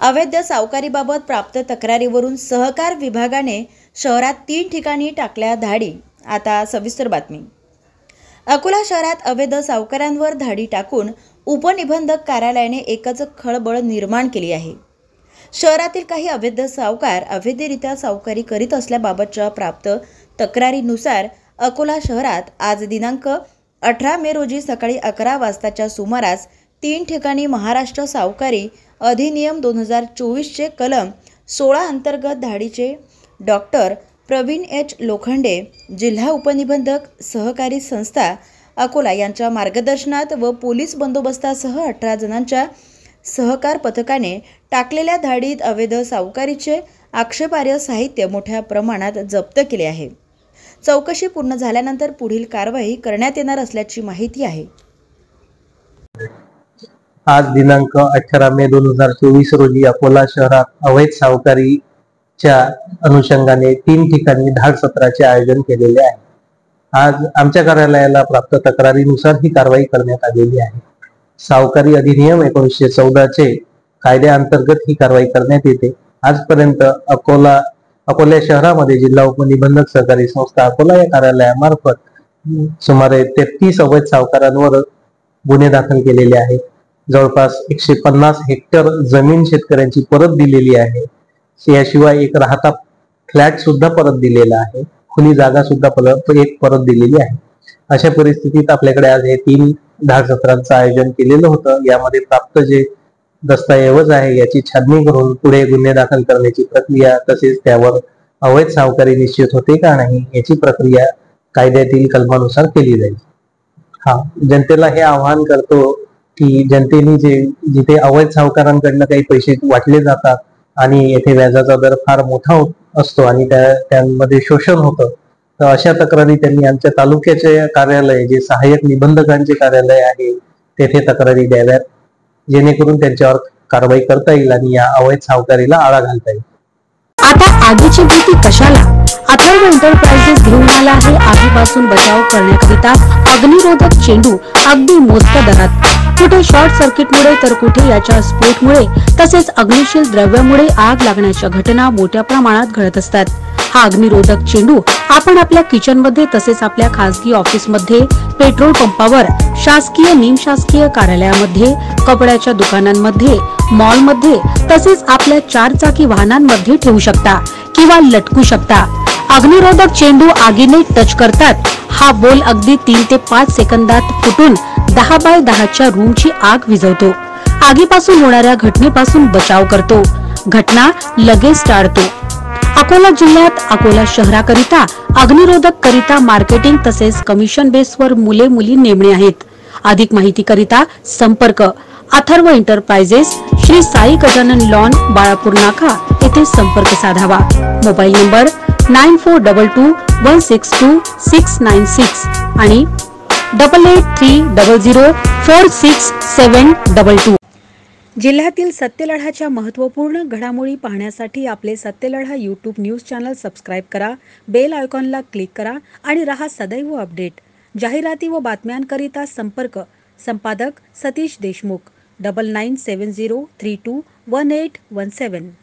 अवैध सावकारीबाबत प्राप्त तक्रारीवरून सहकार विभागाने शहरात 3 ठिकाणी टाकल्या धाडी। आता सविस्तर बातमी। अकोला शहरात अवैध सावकारांवर धाडी टाकून उपनिबंधक कार्यालयाने एकच खळबळ निर्माण केली आहे। शहरातील काही अवैध सावकार अवैधरित्या सावकारी करीत असल्याबाबतच्या प्राप्त तक्रारीनुसार अकोला शहरात आज दिनांक 18 मे रोजी सकाळी 11 वाजताच्या सुमारास 3 ठिकाणी महाराष्ट्र सावकारी अधिनियम 2024 चे कलम 16 अंतर्गत धाडीचे डॉक्टर प्रवीण एच लोखंडे, जिल्हा उपनिबंधक सहकारी संस्था अकोला यांच्या मार्गदर्शनात व पोलीस बंदोबस्तासह 18 जणांच्या सहकार पथकाने टाकलेल्या धाडीत अवैध सावकारीचे आक्षेपार्ह साहित्य मोठ्या प्रमाणात जप्त केले आहे। चौकशी पूर्ण झाल्यानंतर पुढील कारवाई करण्यात येणार असल्याची माहिती आहे। आज दिनांक 18 मे 2024 रोजी अकोला शहरात अवैध सावकारीच्या अनुषंगाने 3 ठिकाणी धाड सत्राचे आयोजन केलेले आहे। आज आमच्या कार्यालयाला प्राप्त तक्रारीनुसार ही कारवाई करण्यात आलेली आहे। सावकारी अधिनियम 1914 चे कायद्याअंतर्गत ही कारवाई करण्यात येते। आजपर्यंत अकोला शहरामध्ये जिल्हा उपनिबंधक सहकारी संस्था अकोला या कार्यालयामार्फत सुमारे 33 अवैध सावकारांवर गुन्हे दाखल केलेले आहेत। जवळपास 150 हेक्टर जमीन शेतकऱ्यांची परत दिलेली आहे। याशिवाय एक राहता फ्लॅट सुद्धा परत दिलेला आहे, खुली जागा सुद्धा परत दिलेली आहे। अशा परिस्थितीत आपल्याकडे आज हे 3 धाड सत्रांचं आयोजन केलेलं होतं। यामध्ये प्राप्त जे दस्तऐवज आहे याची छाननी करून पुढे गुन्हे दाखल करण्याची प्रक्रिया, तसेच त्यावर अवैध सावकारी निश्चित होते का नाही याची प्रक्रिया कायद्यातील कलमानुसार केली जाईल। जनतेला हे आवाहन करतो की जनतेने जिथे अवैध सावकारांकडून काही पैसे वाटले जातात आणि येथे व्याजाचा दर फार मोठा असतो आणि त्यांमध्ये शोषण होतं, तर अशा तक्रारी त्यांनी आमच्या तालुक्याचे कार्यालय जे सहाय्यक निबंधकांचे कार्यालय आहे तेथे तक्रारी द्याव्यात, जेणेकरून त्यांच्यावर कारवाई करता येईल आणि या अवैध सावकारीला आळा घालता येईल। आता आगीची भीती कशाला? अथर्व एंटरप्राइजेस घेऊन आला आहे आगीपासून बचाव करण्याकरिता अग्निरोधक चेंडू अगदी मोजक्या दरात। कुठे शॉर्ट सर्किटमुळे तर कुठे याच्या स्फोटमुळे तसेच अग्निशील द्रव्यामुळे आग लागण्याच्या घटना मोठ्या प्रमाणात घडत असतात। हा अग्निरोधक चेंडू आपण आपल्या किचन मध्ये तसेच आपल्या खासगी ऑफिस मध्ये, पेट्रोल पंपावर, शासकीय निमशासकीय कार्यालयामध्ये, कपड्याच्या दुकानांमध्ये, मॉल मध्ये तसेच आपल्या 4 चाकी वाहनांमध्ये ठेवू शकता किंवा लटकू शकता। अग्निरोधक चेंडू आगीने टच करतात हा बोल अगदी 3 ते 5 सेकंदात फुटून 10 बाय 10 च्या रूमची आग विझवतो। आगीपासून होणाऱ्या घटनेपासून बचाव करतो, घटना लगेच टाळतो। अकोला जिल्ह्यात अकोला शहराकरिता अग्निरोधक करिता मार्केटिंग तसेच कमिशन बेसवर मुले-मुली नेमणे आहेत। अधिक माहिती करिता संपर्क अथर्व एंटरप्राइजेस, श्री साई गजानन लॉन, बाळापूर नाका येथे संपर्क साधावा। मोबाईल नंबर 9422162696 आणि 8830046722। जिल्ह्यातील सत्यलढाच्या महत्त्वपूर्ण घडामोडी पाहण्यासाठी आपले Satyaladha YouTube news channel subscribe करा, बेल आयकॉनला क्लिक करा आणि रहा सदैव अपडेट। जाहिराती व बातम्यांकरिता संपर्क संपादक सतीश देशमुख 9970321817।